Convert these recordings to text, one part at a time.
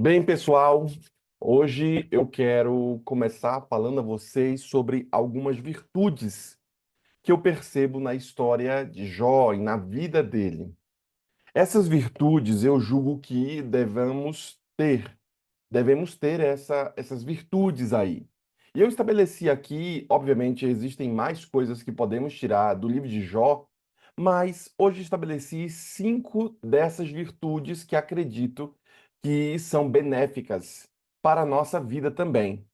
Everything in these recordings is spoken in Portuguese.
Bem, pessoal, hoje eu quero começar falando a vocês sobre algumas virtudes que eu percebo na história de Jó e na vida dele. Essas virtudes eu julgo que devemos ter essas virtudes aí. E eu estabeleci aqui, obviamente, existem mais coisas que podemos tirar do livro de Jó, mas hoje estabeleci 5 dessas virtudes que acredito que são benéficas para a nossa vida também.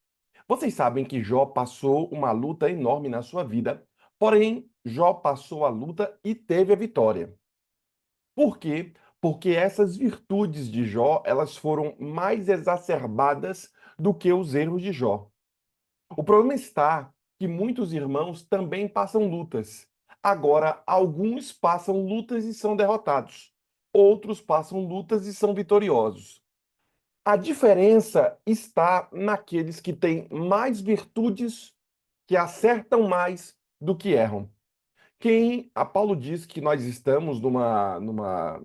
Vocês sabem que Jó passou uma luta enorme na sua vida, porém, Jó passou a luta e teve a vitória. Por quê? Porque essas virtudes de Jó, elas foram mais exacerbadas do que os erros de Jó. O problema está que muitos irmãos também passam lutas. Agora, alguns passam lutas e são derrotados. Outros passam lutas e são vitoriosos. A diferença está naqueles que têm mais virtudes, que acertam mais do que erram. A Paulo diz que nós estamos numa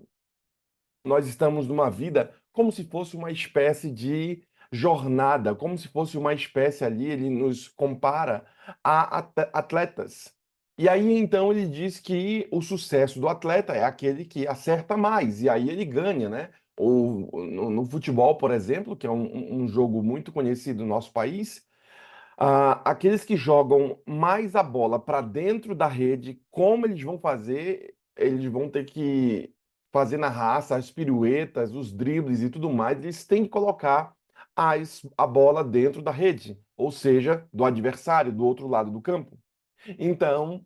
vida como se fosse uma espécie de jornada, como se fosse uma espécie ali, ele nos compara a atletas. E aí então ele diz que o sucesso do atleta é aquele que acerta mais, e aí ele ganha, né? Ou no futebol, por exemplo, que é um jogo muito conhecido no nosso país, aqueles que jogam mais a bola para dentro da rede, como eles vão fazer? Eles vão ter que fazer na raça as piruetas, os dribles e tudo mais. Eles têm que colocar a bola dentro da rede, ou seja, do adversário, do outro lado do campo. Então,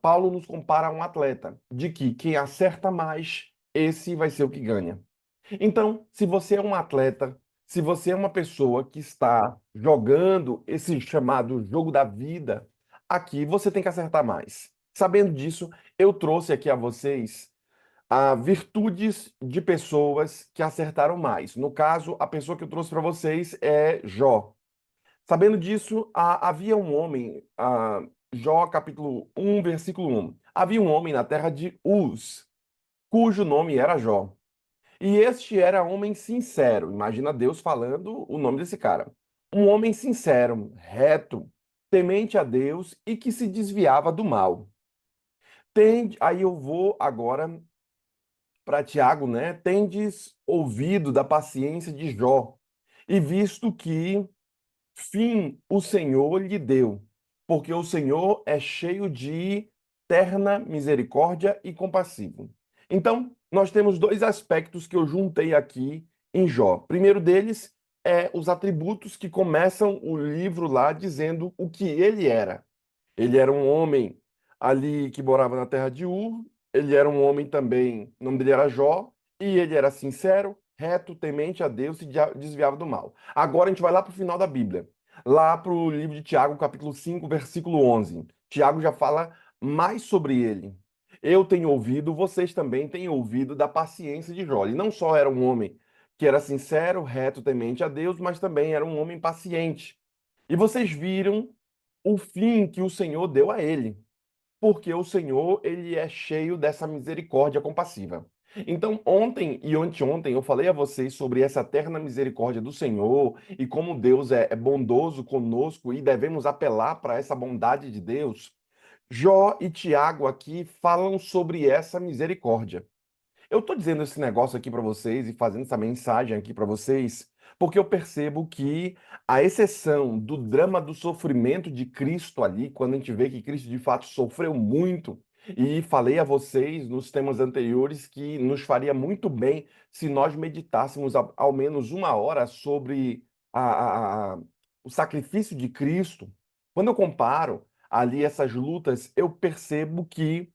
Paulo nos compara a um atleta, de que quem acerta mais, esse vai ser o que ganha. Então, se você é um atleta, se você é uma pessoa que está jogando esse chamado jogo da vida, aqui você tem que acertar mais. Sabendo disso, eu trouxe aqui a vocês virtudes de pessoas que acertaram mais. No caso, a pessoa que eu trouxe para vocês é Jó. Sabendo disso, havia um homem, Jó capítulo 1, versículo 1. Havia um homem na terra de Uz, cujo nome era Jó. E este era homem sincero. Imagina Deus falando o nome desse cara. Um homem sincero, reto, temente a Deus e que se desviava do mal. Aí eu vou agora para Tiago, né? Tendes ouvido da paciência de Jó, e visto que fim o Senhor lhe deu, porque o Senhor é cheio de terna misericórdia e compassivo. Então, nós temos dois aspectos que eu juntei aqui em Jó. Primeiro deles é os atributos que começam o livro lá dizendo o que ele era. Ele era um homem ali que morava na terra de Ur, ele era um homem também, o nome dele era Jó, e ele era sincero, reto, temente a Deus e desviava do mal. Agora a gente vai lá para o final da Bíblia, lá para o livro de Tiago, capítulo 5, versículo 11. Tiago já fala mais sobre ele. Eu tenho ouvido, vocês também têm ouvido da paciência de Jó. Ele não só era um homem que era sincero, reto, temente a Deus, mas também era um homem paciente. E vocês viram o fim que o Senhor deu a ele, porque o Senhor, ele é cheio dessa misericórdia compassiva. Então, ontem e anteontem eu falei a vocês sobre essa eterna misericórdia do Senhor e como Deus é bondoso conosco e devemos apelar para essa bondade de Deus. Jó e Tiago aqui falam sobre essa misericórdia. Eu estou dizendo esse negócio aqui para vocês e fazendo essa mensagem aqui para vocês, porque eu percebo que, a exceção do drama do sofrimento de Cristo ali, quando a gente vê que Cristo de fato sofreu muito, e falei a vocês nos temas anteriores que nos faria muito bem se nós meditássemos ao menos uma hora sobre o sacrifício de Cristo. Quando eu comparo ali essas lutas, eu percebo que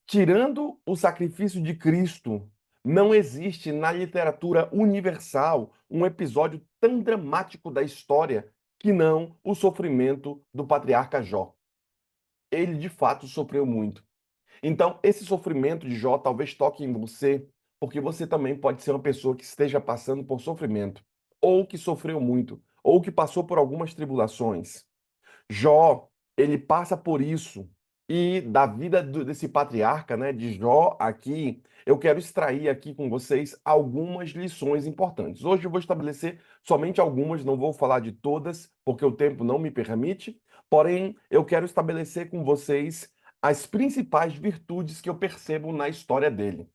tirando o sacrifício de Cristo, não existe na literatura universal um episódio tão dramático da história que não o sofrimento do patriarca Jó. Ele de fato sofreu muito. Então, esse sofrimento de Jó talvez toque em você, porque você também pode ser uma pessoa que esteja passando por sofrimento, ou que sofreu muito, ou que passou por algumas tribulações. Jó, ele passa por isso E da vida desse patriarca, né, de Jó, aqui, eu quero extrair aqui com vocês algumas lições importantes. Hoje eu vou estabelecer somente algumas, não vou falar de todas, porque o tempo não me permite, porém, eu quero estabelecer com vocês as principais virtudes que eu percebo na história dele.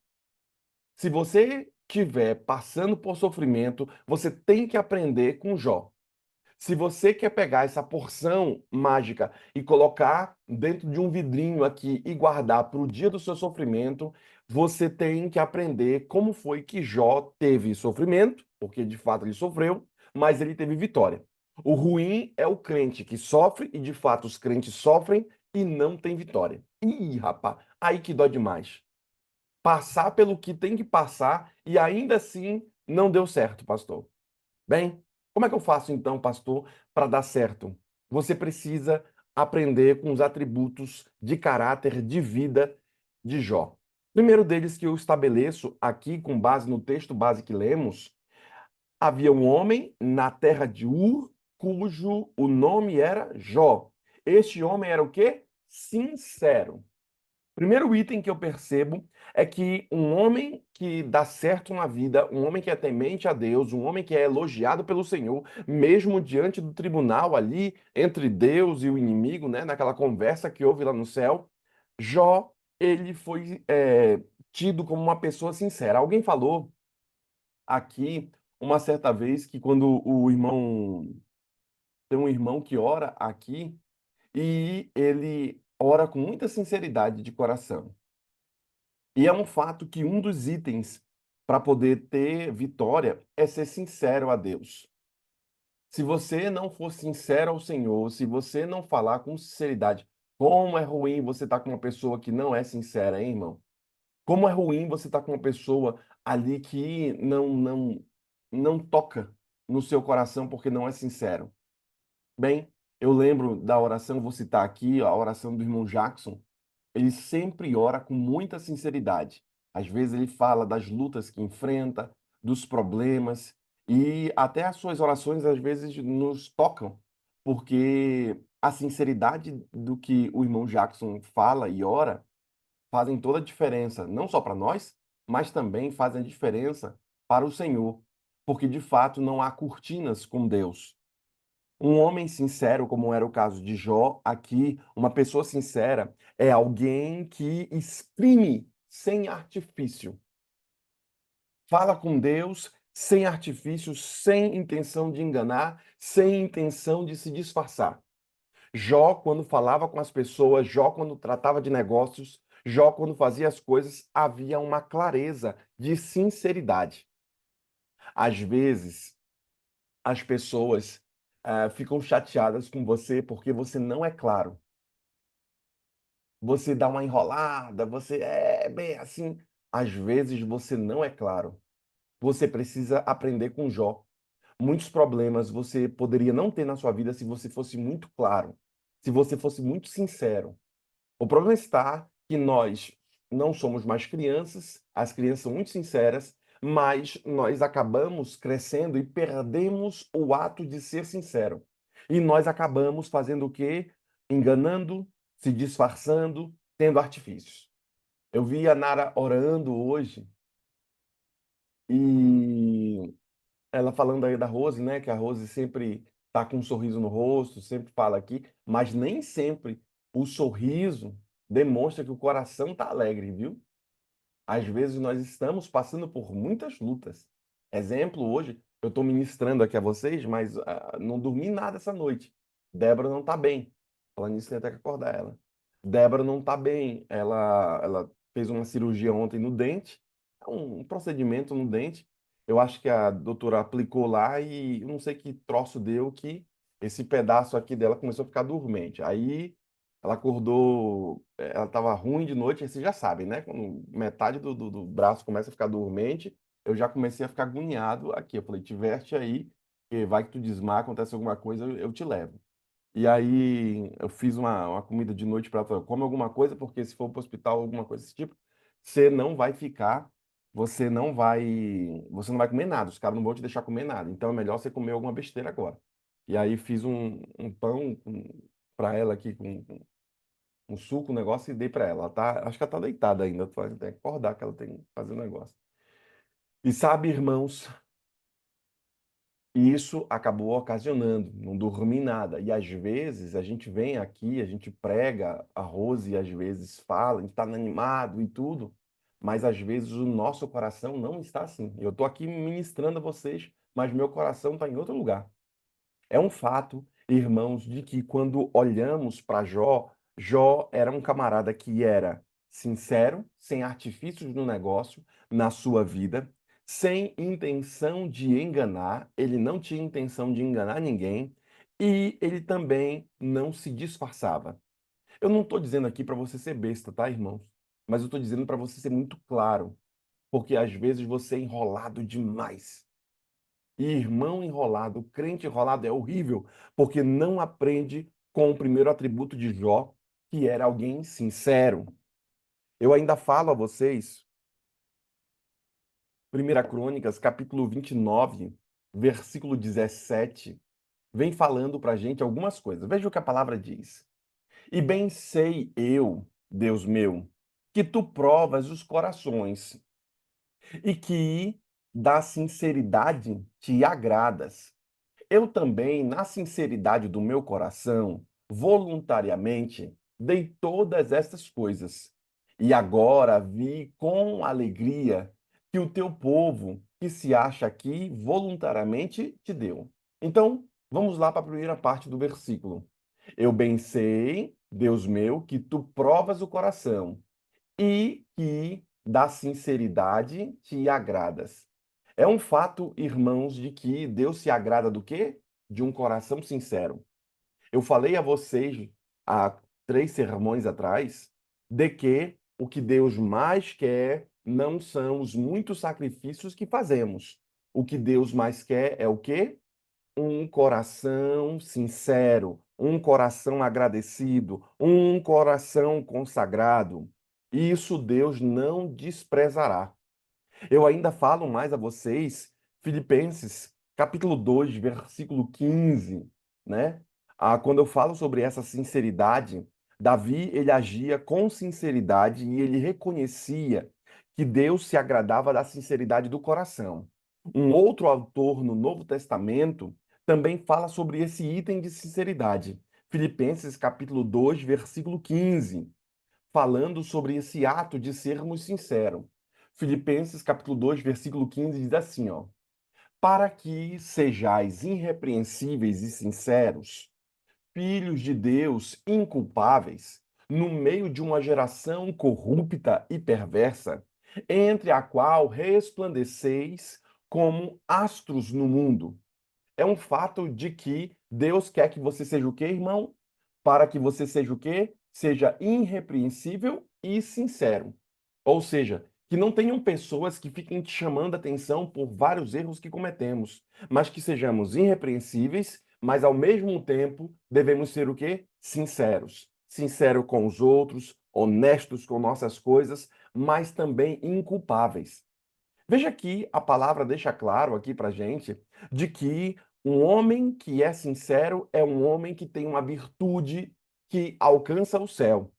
Se você estiver passando por sofrimento, você tem que aprender com Jó. Se você quer pegar essa porção mágica e colocar dentro de um vidrinho aqui e guardar para o dia do seu sofrimento, você tem que aprender como foi que Jó teve sofrimento, porque de fato ele sofreu, mas ele teve vitória. O ruim é o crente que sofre e de fato os crentes sofrem e não tem vitória. Ih, rapaz, aí que dói demais. Passar pelo que tem que passar e ainda assim não deu certo, pastor. Bem, como é que eu faço então, pastor, para dar certo? Você precisa aprender com os atributos de caráter, de vida de Jó. Primeiro deles que eu estabeleço aqui, com base no texto base que lemos, havia um homem na terra de Ur, cujo o nome era Jó. Este homem era o quê? Sincero. Primeiro item que eu percebo é que um homem que dá certo na vida, um homem que é temente a Deus, um homem que é elogiado pelo Senhor, mesmo diante do tribunal ali, entre Deus e o inimigo, né, naquela conversa que houve lá no céu, Jó, ele foi tido como uma pessoa sincera. Alguém falou aqui uma certa vez que quando o irmão, tem um irmão que ora aqui e ele ora com muita sinceridade de coração. E é um fato que um dos itens para poder ter vitória é ser sincero a Deus. Se você não for sincero ao Senhor, se você não falar com sinceridade, como é ruim você estar com uma pessoa que não é sincera, hein, irmão? Como é ruim você estar com uma pessoa ali que não toca no seu coração porque não é sincero. Bem, eu lembro da oração, vou citar aqui a oração do irmão Jackson. Ele sempre ora com muita sinceridade. Às vezes ele fala das lutas que enfrenta, dos problemas, e até as suas orações às vezes nos tocam, porque a sinceridade do que o irmão Jackson fala e ora fazem toda a diferença, não só para nós, mas também fazem a diferença para o Senhor, porque de fato não há cortinas com Deus. Um homem sincero, como era o caso de Jó, aqui, uma pessoa sincera é alguém que exprime sem artifício. Fala com Deus sem artifício, sem intenção de enganar, sem intenção de se disfarçar. Jó, quando falava com as pessoas, Jó, quando tratava de negócios, Jó, quando fazia as coisas, havia uma clareza de sinceridade. Às vezes, as pessoas ficam chateadas com você porque você não é claro. Você dá uma enrolada, você é bem assim. Às vezes você não é claro. Você precisa aprender com Jó. Muitos problemas você poderia não ter na sua vida se você fosse muito claro, se você fosse muito sincero. O problema está que nós não somos mais crianças, as crianças são muito sinceras, mas nós acabamos crescendo e perdemos o ato de ser sincero. E nós acabamos fazendo o quê? Enganando, se disfarçando, tendo artifícios. Eu vi a Nara orando hoje e ela falando aí da Rose, né? Que a Rose sempre tá com um sorriso no rosto, sempre fala aqui, mas nem sempre o sorriso demonstra que o coração tá alegre, viu? Às vezes nós estamos passando por muitas lutas. Exemplo, hoje eu estou ministrando aqui a vocês, mas não dormi nada essa noite. Débora não está bem. Falando nisso, tem até que acordar ela. Débora não está bem. Ela fez uma cirurgia ontem no dente, um procedimento no dente. Eu acho que a doutora aplicou lá e eu não sei que troço deu que esse pedaço aqui dela começou a ficar dormente. Aí ela acordou, ela estava ruim de noite, aí vocês já sabem, né? Quando metade do braço começa a ficar dormente, eu já comecei a ficar agoniado aqui. Eu falei, te veste aí, que vai que tu desmaia, acontece alguma coisa, eu te levo. E aí eu fiz uma comida de noite para ela, come alguma coisa, porque se for para o hospital, alguma coisa desse tipo, você não vai ficar, você não vai comer nada, os caras não vão te deixar comer nada. Então é melhor você comer alguma besteira agora. E aí fiz um pão para ela aqui um suco, um negócio, e dei para ela. Ela tá, acho que ela tá deitada ainda. Tem que acordar que ela tem que fazer um negócio. E sabe, irmãos, isso acabou ocasionando, não dormi nada. E às vezes a gente vem aqui, a gente prega, a Rose às vezes fala, a gente está animado e tudo, mas às vezes o nosso coração não está assim. Eu estou aqui ministrando a vocês, mas meu coração está em outro lugar. É um fato, irmãos, de que quando olhamos para Jó, Jó era um camarada que era sincero, sem artifícios no negócio, na sua vida, sem intenção de enganar, ele não tinha intenção de enganar ninguém e ele também não se disfarçava. Eu não estou dizendo aqui para você ser besta, tá, irmãos? Mas eu estou dizendo para você ser muito claro, porque às vezes você é enrolado demais. E irmão enrolado, crente enrolado é horrível, porque não aprende com o primeiro atributo de Jó, que era alguém sincero. Eu ainda falo a vocês, 1 Crônicas, capítulo 29, versículo 17, vem falando para a gente algumas coisas. Veja o que a palavra diz. E bem sei eu, Deus meu, que tu provas os corações e que da sinceridade te agradas. Eu também, na sinceridade do meu coração, voluntariamente, dei todas estas coisas. E agora vi com alegria que o teu povo, que se acha aqui, voluntariamente te deu. Então, vamos lá para a primeira parte do versículo. Eu bem sei, Deus meu, que tu provas o coração e que da sinceridade te agradas. É um fato, irmãos, de que Deus se agrada do quê? De um coração sincero. Eu falei a vocês há 3 sermões atrás de que o que Deus mais quer não são os muitos sacrifícios que fazemos. O que Deus mais quer é o quê? Um coração sincero, um coração agradecido, um coração consagrado. Isso Deus não desprezará. Eu ainda falo mais a vocês, Filipenses, capítulo 2, versículo 15, né? Quando eu falo sobre essa sinceridade, Davi, ele agia com sinceridade e ele reconhecia que Deus se agradava da sinceridade do coração. Um outro autor no Novo Testamento também fala sobre esse item de sinceridade. Filipenses, capítulo 2, versículo 15, falando sobre esse ato de sermos sinceros. Filipenses capítulo 2, versículo 15 diz assim, ó: para que sejais irrepreensíveis e sinceros, filhos de Deus inculpáveis, no meio de uma geração corrupta e perversa, entre a qual resplandeceis como astros no mundo. É um fato de que Deus quer que você seja o quê, irmão? Para que você seja o quê? Seja irrepreensível e sincero. Ou seja, que não tenham pessoas que fiquem te chamando a atenção por vários erros que cometemos, mas que sejamos irrepreensíveis, mas ao mesmo tempo devemos ser o quê? Sinceros. Sincero com os outros, honestos com nossas coisas, mas também inculpáveis. Veja que a palavra deixa claro aqui para gente de que um homem que é sincero é um homem que tem uma virtude que alcança o céu.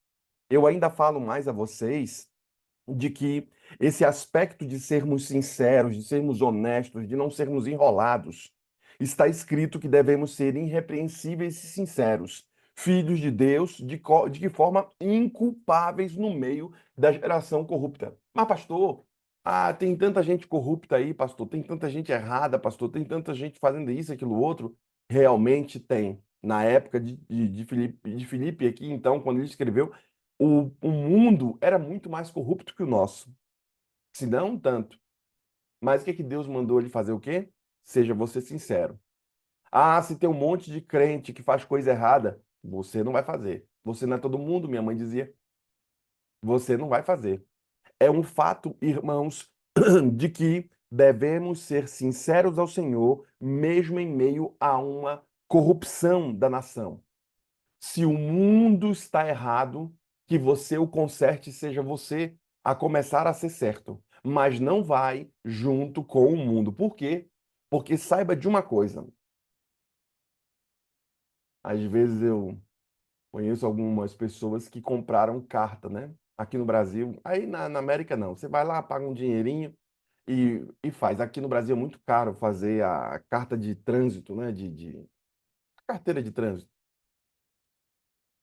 Eu ainda falo mais a vocês de que esse aspecto de sermos sinceros, de sermos honestos, de não sermos enrolados, está escrito que devemos ser irrepreensíveis e sinceros, filhos de Deus, de que forma inculpáveis no meio da geração corrupta. Mas, pastor, tem tanta gente corrupta aí, pastor, tem tanta gente errada, pastor, tem tanta gente fazendo isso, aquilo, outro. Realmente tem. Na época de Filipe aqui, então, quando ele escreveu, o mundo era muito mais corrupto que o nosso, se não tanto. Mas o que que Deus mandou ele fazer o quê? Seja você sincero. Se tem um monte de crente que faz coisa errada, você não vai fazer. Você não é todo mundo, minha mãe dizia. Você não vai fazer. É um fato, irmãos, de que devemos ser sinceros ao Senhor, mesmo em meio a uma corrupção da nação. Se o mundo está errado, que você o conserte, seja você a começar a ser certo. Mas não vai junto com o mundo. Por quê? Porque saiba de uma coisa. Às vezes eu Conheço algumas pessoas que compraram carta, né? Aqui no Brasil. Aí na América não. Você vai lá, paga um dinheirinho e faz. Aqui no Brasil é muito caro fazer a carta de trânsito, né? De carteira de trânsito.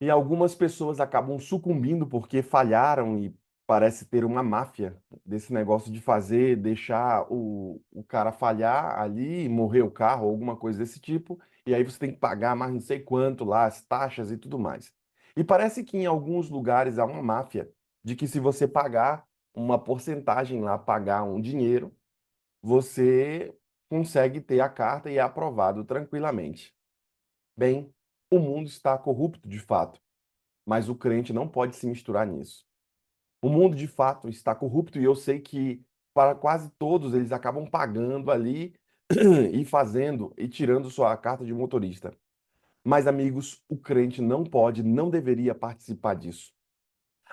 E algumas pessoas acabam sucumbindo porque falharam e parece ter uma máfia desse negócio de fazer, deixar o cara falhar ali, morrer o carro, alguma coisa desse tipo, e aí você tem que pagar mais não sei quanto lá, as taxas e tudo mais. E parece que em alguns lugares há uma máfia de que se você pagar uma porcentagem lá, pagar um dinheiro, você consegue ter a carta e é aprovado tranquilamente. Bem, o mundo está corrupto de fato, mas o crente não pode se misturar nisso. O mundo de fato está corrupto e eu sei que para quase todos eles acabam pagando ali e fazendo e tirando sua carta de motorista. Mas, amigos, o crente não pode, não deveria participar disso.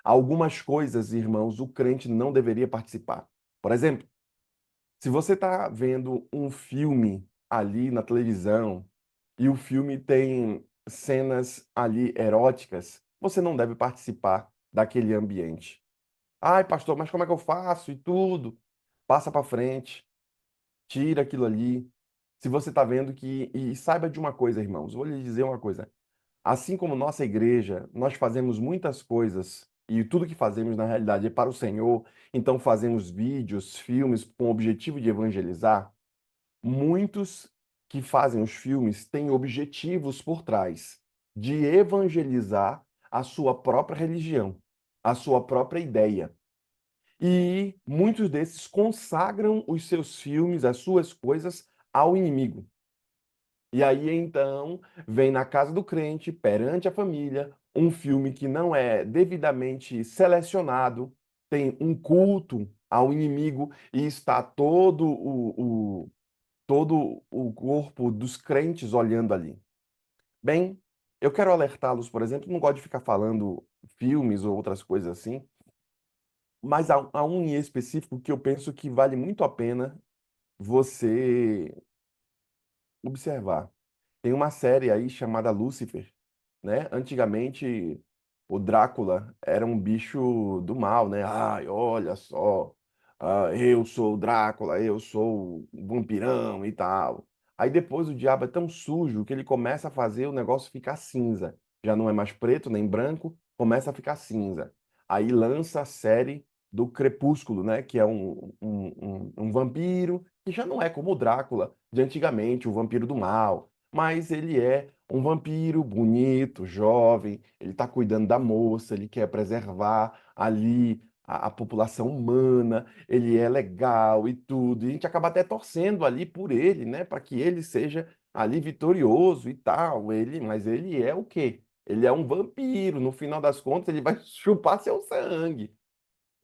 Algumas coisas, irmãos, o crente não deveria participar. Por exemplo, se você está vendo um filme ali na televisão e o filme tem cenas ali eróticas, você não deve participar daquele ambiente. Ai, pastor, mas como é que eu faço? E tudo. Passa para frente, tira aquilo ali. Se você está vendo que. E saiba de uma coisa, irmãos, vou lhe dizer uma coisa. Assim como nossa igreja, nós fazemos muitas coisas, e tudo que fazemos na realidade é para o Senhor, então fazemos vídeos, filmes com o objetivo de evangelizar. Muitos que fazem os filmes têm objetivos por trás de evangelizar a sua própria religião, a sua própria ideia. E muitos desses consagram os seus filmes, as suas coisas ao inimigo. E aí então vem na casa do crente, perante a família, um filme que não é devidamente selecionado, tem um culto ao inimigo e está todo o corpo dos crentes olhando ali. Bem, eu quero alertá-los, por exemplo, não gosto de ficar falando filmes ou outras coisas assim, mas há um em específico que eu penso que vale muito a pena você observar. Tem uma série aí chamada Lúcifer, né? Antigamente o Drácula era um bicho do mal, né? Ai, olha só, eu sou o Drácula, eu sou o vampirão e tal. Aí depois o diabo é tão sujo que ele começa a fazer o negócio ficar cinza. Já não é mais preto nem branco, começa a ficar cinza. Aí lança a série do Crepúsculo, né? Que é um vampiro que já não é como o Drácula de antigamente, o vampiro do mal, mas ele é um vampiro bonito, jovem, ele está cuidando da moça, ele quer preservar ali a população humana, ele é legal e tudo. E a gente acaba até torcendo ali por ele, né, para que ele seja ali vitorioso e tal. Mas ele é o quê? Ele é um vampiro. No final das contas, ele vai chupar seu sangue.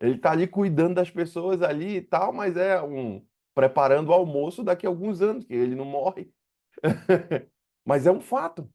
Ele tá ali cuidando das pessoas ali e tal, mas é um preparando o almoço daqui a alguns anos, que ele não morre. Mas é um fato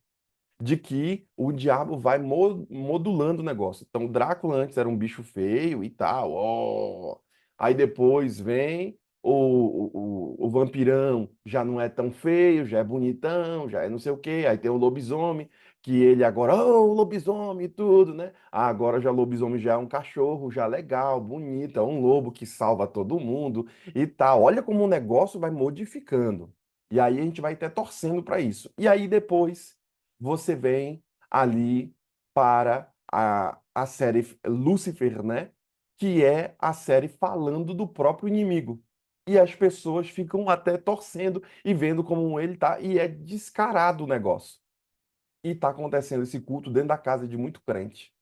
de que o diabo vai modulando o negócio. Então, Drácula antes era um bicho feio e tal, ó. Aí depois vem o vampirão, já não é tão feio, já é bonitão, já é não sei o quê. Aí tem o lobisomem, que ele agora, o lobisomem e tudo, né? Ah, agora já o lobisomem já é um cachorro, já legal, bonito, é um lobo que salva todo mundo e tal. Olha como o negócio vai modificando. E aí a gente vai até torcendo para isso. E aí depois você vem ali para a série Lucifer, né? Que é a série falando do próprio inimigo. E as pessoas ficam até torcendo e vendo como ele tá, e é descarado o negócio. E tá acontecendo esse culto dentro da casa de muito crente.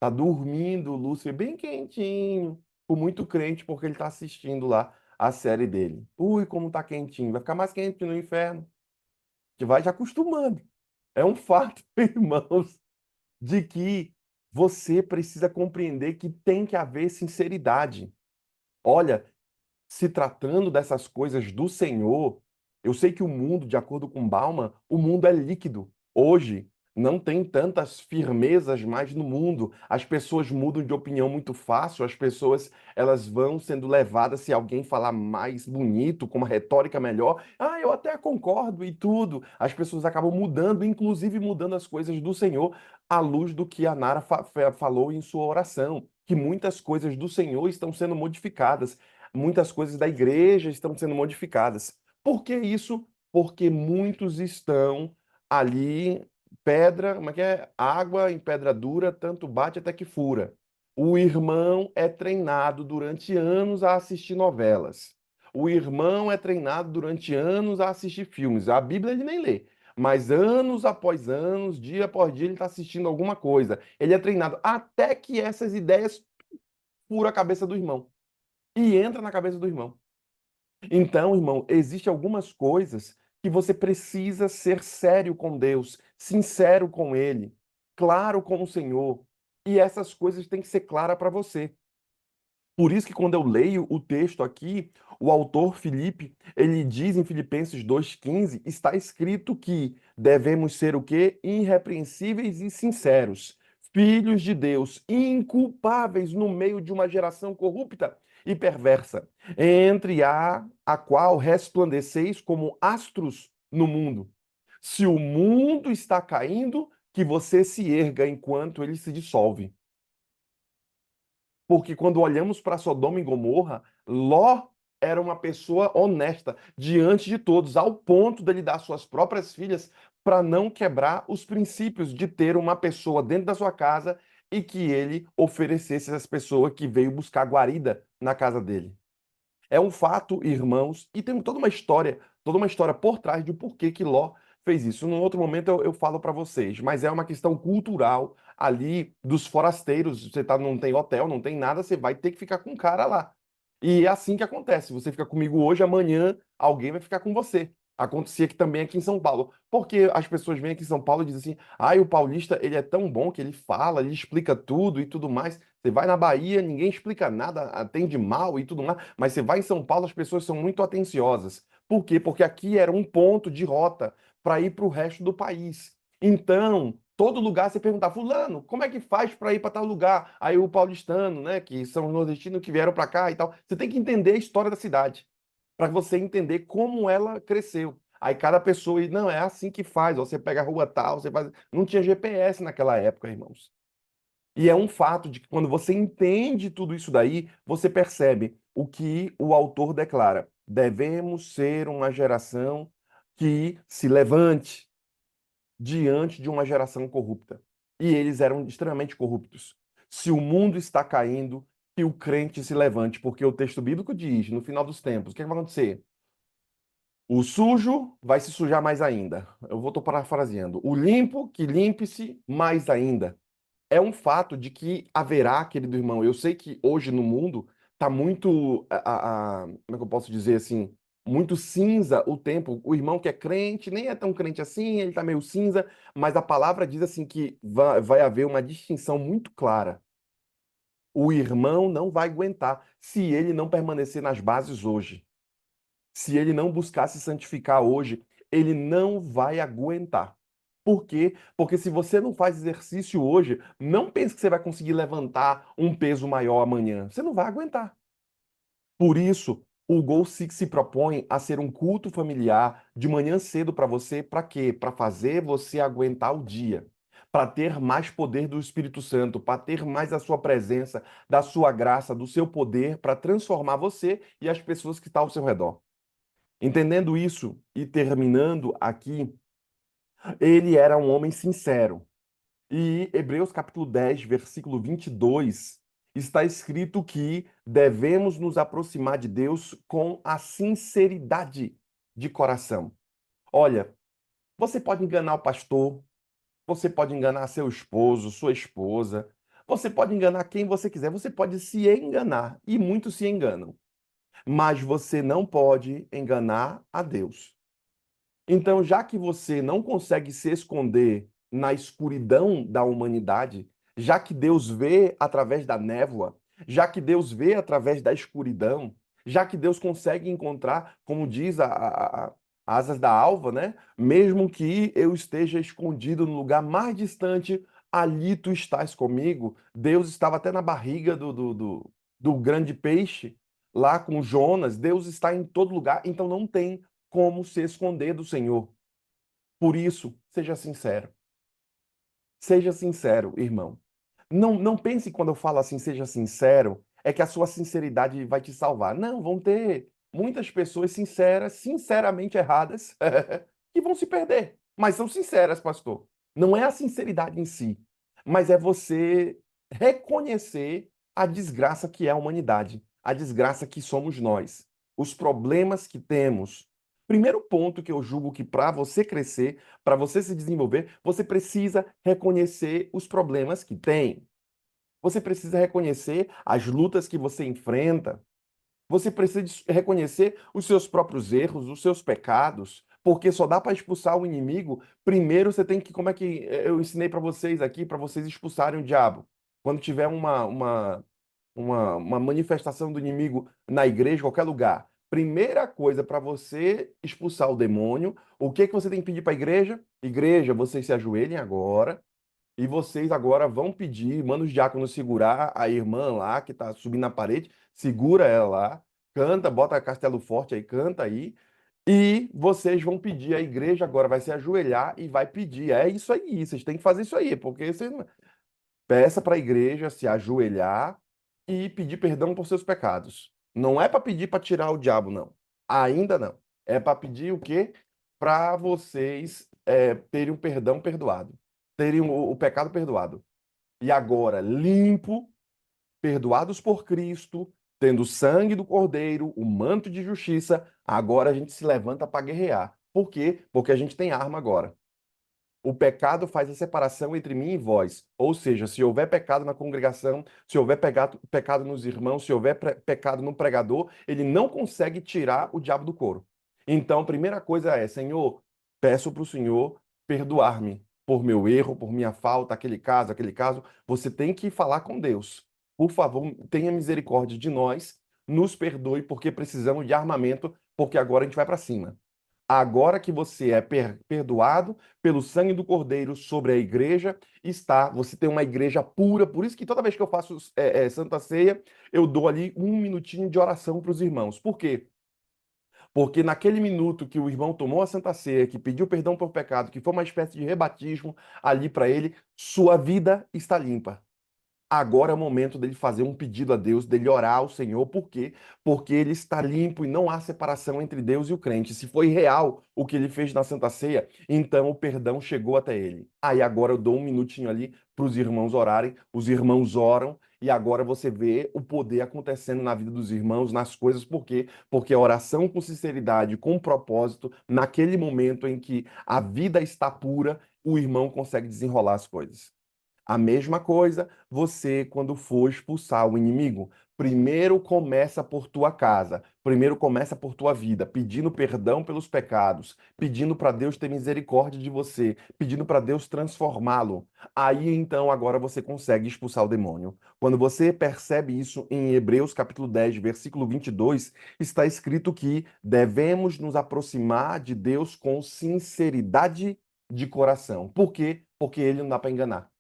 Tá dormindo o Lúcifer bem quentinho, com muito crente, porque ele tá assistindo lá a série dele. Ui, como tá quentinho. Vai ficar mais quente no inferno. Que vai já acostumando. É um fato, irmãos, de que você precisa compreender que tem que haver sinceridade. Olha, se tratando dessas coisas do Senhor, eu sei que o mundo, de acordo com Bauman, o mundo é líquido. Hoje, Não tem tantas firmezas mais no mundo. As pessoas mudam de opinião muito fácil, as pessoas elas vão sendo levadas se alguém falar mais bonito, com uma retórica melhor. Ah, eu até concordo e tudo. As pessoas acabam mudando, inclusive mudando as coisas do Senhor à luz do que a Nara falou em sua oração, que muitas coisas do Senhor estão sendo modificadas, muitas coisas da igreja estão sendo modificadas. Por que isso? Porque muitos estão ali pedra, como é que é? Água em pedra dura, tanto bate até que fura. O irmão é treinado durante anos a assistir novelas. O irmão é treinado durante anos a assistir filmes. A Bíblia ele nem lê. Mas anos após anos, dia após dia, ele está assistindo alguma coisa. Ele é treinado até que essas ideias furam a cabeça do irmão. E entra na cabeça do irmão. Então, irmão, existem algumas coisas que você precisa ser sério com Deus, sincero com Ele, claro com o Senhor. E essas coisas têm que ser claras para você. Por isso que quando eu leio o texto aqui, o autor Filipe, ele diz em Filipenses 2,15, está escrito que devemos ser o quê? Irrepreensíveis e sinceros, filhos de Deus, inculpáveis no meio de uma geração corrupta e perversa, entre a qual resplandeceis como astros no mundo. Se o mundo está caindo, que você se erga enquanto ele se dissolve. Porque quando olhamos para Sodoma e Gomorra, Ló era uma pessoa honesta diante de todos, ao ponto dele dar suas próprias filhas para não quebrar os princípios de ter uma pessoa dentro da sua casa e que ele oferecesse essa pessoa que veio buscar guarida na casa dele. É um fato, irmãos, e tem toda uma história por trás de porquê que Ló fez isso. Num outro momento eu falo para vocês, mas é uma questão cultural ali dos forasteiros. Você tá, não tem hotel, não tem nada, você vai ter que ficar com o cara lá. E é assim que acontece. Você fica comigo hoje, amanhã alguém vai ficar com você. Acontecia que também aqui em São Paulo. Porque as pessoas vêm aqui em São Paulo e dizem assim: ah, o paulista ele é tão bom que ele fala, ele explica tudo e tudo mais. Você vai na Bahia, ninguém explica nada, atende mal e tudo mais, mas você vai em São Paulo, as pessoas são muito atenciosas. Por quê? Porque aqui era um ponto de rota para ir para o resto do país. Então, todo lugar você perguntar, fulano, como é que faz para ir para tal lugar? Aí o paulistano, né, que são os nordestinos que vieram para cá e tal. Você tem que entender a história da cidade, para você entender como ela cresceu. Aí cada pessoa, não, é assim que faz, ó, você pega a rua tal, você faz. Não tinha GPS naquela época, irmãos. E é um fato de que quando você entende tudo isso daí, você percebe o que o autor declara. Devemos ser uma geração que se levante diante de uma geração corrupta. E eles eram extremamente corruptos. Se o mundo está caindo, que o crente se levante, porque o texto bíblico diz, no final dos tempos, o que vai acontecer? O sujo vai se sujar mais ainda. Eu vou estou parafraseando. O limpo, que limpe-se mais ainda. É um fato de que haverá, querido irmão. Eu sei que hoje no mundo está muito, como é que eu posso dizer assim, muito cinza o tempo. O irmão que é crente nem é tão crente assim, ele está meio cinza, mas a palavra diz assim que vai haver uma distinção muito clara. O irmão não vai aguentar se ele não permanecer nas bases hoje. Se ele não buscar se santificar hoje, ele não vai aguentar. Por quê? Porque se você não faz exercício hoje, não pense que você vai conseguir levantar um peso maior amanhã. Você não vai aguentar. Por isso, o Gol Six se propõe a ser um culto familiar de manhã cedo para você, para quê? Para fazer você aguentar o dia, para ter mais poder do Espírito Santo, para ter mais a sua presença, da sua graça, do seu poder, para transformar você e as pessoas que estão ao seu redor. Entendendo isso e terminando aqui, ele era um homem sincero. E Hebreus capítulo 10, versículo 22, está escrito que devemos nos aproximar de Deus com a sinceridade de coração. Olha, você pode enganar o pastor, você pode enganar seu esposo, sua esposa, você pode enganar quem você quiser, você pode se enganar, e muitos se enganam, mas você não pode enganar a Deus. Então, já que você não consegue se esconder na escuridão da humanidade, já que Deus vê através da névoa, já que Deus vê através da escuridão, já que Deus consegue encontrar, como diz asas da alva, né? Mesmo que eu esteja escondido no lugar mais distante, ali tu estás comigo. Deus estava até na barriga do grande peixe, lá com Jonas. Deus está em todo lugar, então não tem como se esconder do Senhor. Por isso, seja sincero. Seja sincero, irmão. Não pense quando eu falo assim, seja sincero, é que a sua sinceridade vai te salvar. Não, vão ter muitas pessoas sinceras, sinceramente erradas, que vão se perder. Mas são sinceras, pastor. Não é a sinceridade em si, mas é você reconhecer a desgraça que é a humanidade, a desgraça que somos nós, os problemas que temos. Primeiro ponto que eu julgo que para você crescer, para você se desenvolver, você precisa reconhecer os problemas que tem. Você precisa reconhecer as lutas que você enfrenta. Você precisa reconhecer os seus próprios erros, os seus pecados, porque só dá para expulsar o inimigo. Primeiro você tem que, como é que eu ensinei para vocês aqui, para vocês expulsarem o diabo? Quando tiver uma manifestação do inimigo na igreja, qualquer lugar. Primeira coisa para você expulsar o demônio, o que que você tem que pedir para a igreja? Igreja, vocês se ajoelhem agora e vocês agora vão pedir, manda os diáconos segurar a irmã lá que está subindo na parede, segura ela lá, canta, bota Castelo Forte aí, canta aí, e vocês vão pedir, a igreja agora vai se ajoelhar e vai pedir. É isso aí, vocês têm que fazer isso aí, porque vocês peça para a igreja se ajoelhar e pedir perdão por seus pecados. Não é para pedir para tirar o diabo, não. Ainda não. É para pedir o quê? Para vocês terem o perdão perdoado, terem o pecado perdoado. E agora, limpo, perdoados por Cristo, tendo o sangue do Cordeiro, o manto de justiça, agora a gente se levanta para guerrear. Por quê? Porque a gente tem arma agora. O pecado faz a separação entre mim e vós. Ou seja, se houver pecado na congregação, se houver pecado nos irmãos, se houver pecado no pregador, ele não consegue tirar o diabo do coro. Então, a primeira coisa é, Senhor, peço para o Senhor perdoar-me por meu erro, por minha falta, aquele caso, aquele caso. Você tem que falar com Deus. Por favor, tenha misericórdia de nós, nos perdoe, porque precisamos de armamento, porque agora a gente vai para cima. Agora que você é perdoado pelo sangue do Cordeiro sobre a igreja, você tem uma igreja pura. Por isso que toda vez que eu faço Santa Ceia, eu dou ali um minutinho de oração para os irmãos. Por quê? Porque naquele minuto que o irmão tomou a Santa Ceia, que pediu perdão pelo pecado, que foi uma espécie de rebatismo ali para ele, sua vida está limpa. Agora é o momento dele fazer um pedido a Deus, dele orar ao Senhor. Por quê? Porque ele está limpo e não há separação entre Deus e o crente. Se foi real o que ele fez na Santa Ceia, então o perdão chegou até ele. Aí agora eu dou um minutinho ali para os irmãos orarem, os irmãos oram, e agora você vê o poder acontecendo na vida dos irmãos, nas coisas. Por quê? Porque a oração com sinceridade, com propósito, naquele momento em que a vida está pura, o irmão consegue desenrolar as coisas. A mesma coisa, você, quando for expulsar o inimigo, primeiro começa por tua casa, primeiro começa por tua vida, pedindo perdão pelos pecados, pedindo para Deus ter misericórdia de você, pedindo para Deus transformá-lo. Aí então agora você consegue expulsar o demônio. Quando você percebe isso em Hebreus capítulo 10, versículo 22, está escrito que devemos nos aproximar de Deus com sinceridade de coração. Por quê? Porque ele não dá para enganar.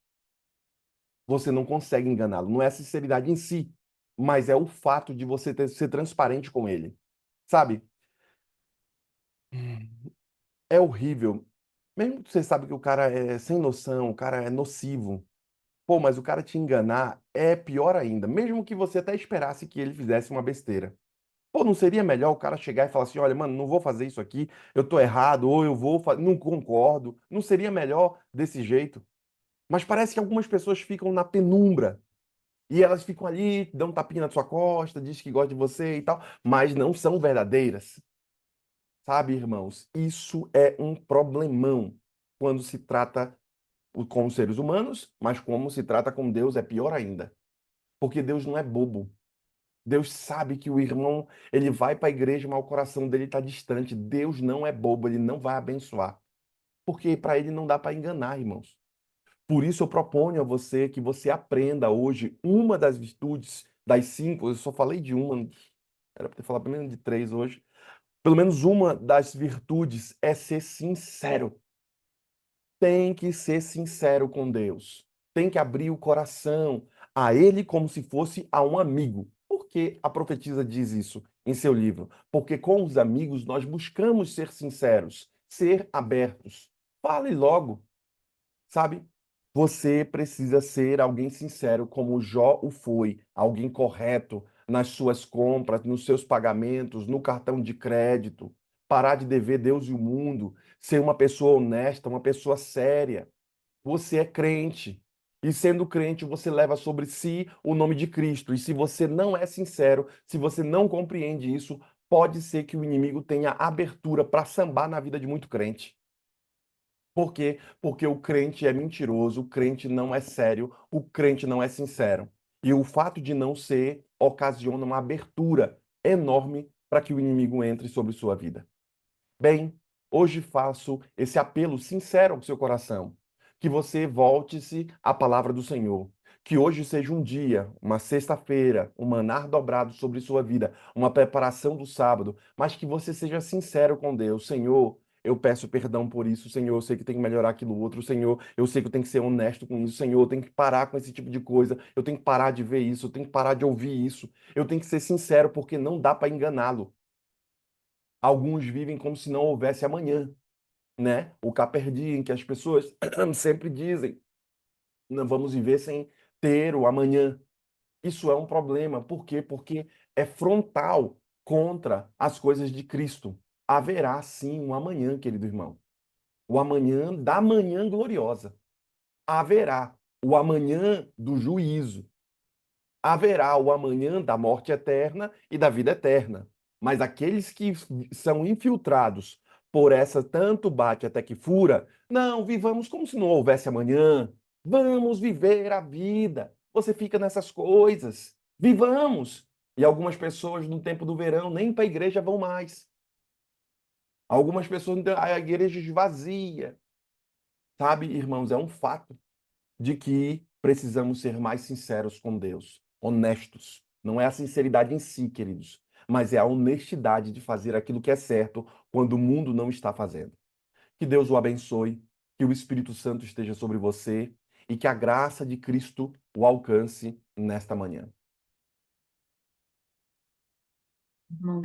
Você não consegue enganá-lo. Não é a sinceridade em si, mas é o fato de você ser transparente com ele. Sabe? É horrível. Mesmo que você sabe que o cara é sem noção, o cara é nocivo. Pô, mas o cara te enganar é pior ainda. Mesmo que você até esperasse que ele fizesse uma besteira. Pô, não seria melhor o cara chegar e falar assim: olha, mano, não vou fazer isso aqui, eu tô errado, ou eu vou, não concordo. Não seria melhor desse jeito? Mas parece que algumas pessoas ficam na penumbra. E elas ficam ali, dão um tapinha na sua costa, diz que gosta de você e tal, mas não são verdadeiras. Sabe, irmãos? Isso é um problemão quando se trata com os seres humanos, mas como se trata com Deus é pior ainda. Porque Deus não é bobo. Deus sabe que o irmão, ele vai para a igreja, mas o coração dele está distante. Deus não é bobo, ele não vai abençoar. Porque para ele não dá para enganar, irmãos. Por isso eu proponho a você que você aprenda hoje uma das virtudes das cinco, eu só falei de uma, era para ter falado pelo menos de três hoje. Pelo menos uma das virtudes é ser sincero. Tem que ser sincero com Deus. Tem que abrir o coração a Ele como se fosse a um amigo. Por que a profetisa diz isso em seu livro? Porque com os amigos nós buscamos ser sinceros, ser abertos. Fale logo, sabe? Você precisa ser alguém sincero, como Jó o foi, alguém correto nas suas compras, nos seus pagamentos, no cartão de crédito. Parar de dever Deus e o mundo, ser uma pessoa honesta, uma pessoa séria. Você é crente. E sendo crente, você leva sobre si o nome de Cristo. E se você não é sincero, se você não compreende isso, pode ser que o inimigo tenha abertura para sambar na vida de muito crente. Por quê? Porque o crente é mentiroso, o crente não é sério, o crente não é sincero. E o fato de não ser ocasiona uma abertura enorme para que o inimigo entre sobre sua vida. Bem, hoje faço esse apelo sincero ao seu coração, que você volte-se à palavra do Senhor. Que hoje seja um dia, uma sexta-feira, um manar dobrado sobre sua vida, uma preparação do sábado, mas que você seja sincero com Deus. Senhor, eu peço perdão por isso, Senhor, eu sei que tem que melhorar aquilo outro, Senhor, eu sei que eu tenho que ser honesto com isso, Senhor, eu tenho que parar com esse tipo de coisa, eu tenho que parar de ver isso, eu tenho que parar de ouvir isso, eu tenho que ser sincero porque não dá para enganá-lo. Alguns vivem como se não houvesse amanhã, né? O carpe diem que as pessoas sempre dizem, não vamos viver sem ter o amanhã. Isso é um problema. Por quê? Porque é frontal contra as coisas de Cristo. Haverá sim um amanhã, querido irmão. O amanhã da manhã gloriosa. Haverá o amanhã do juízo. Haverá o amanhã da morte eterna e da vida eterna. Mas aqueles que são infiltrados por essa tanto bate até que fura, não, vivamos como se não houvesse amanhã. Vamos viver a vida. Você fica nessas coisas. Vivamos. E algumas pessoas no tempo do verão nem para a igreja vão mais. Algumas pessoas, a igreja esvazia. Sabe, irmãos, é um fato de que precisamos ser mais sinceros com Deus, honestos. Não é a sinceridade em si, queridos, mas é a honestidade de fazer aquilo que é certo quando o mundo não está fazendo. Que Deus o abençoe, que o Espírito Santo esteja sobre você e que a graça de Cristo o alcance nesta manhã.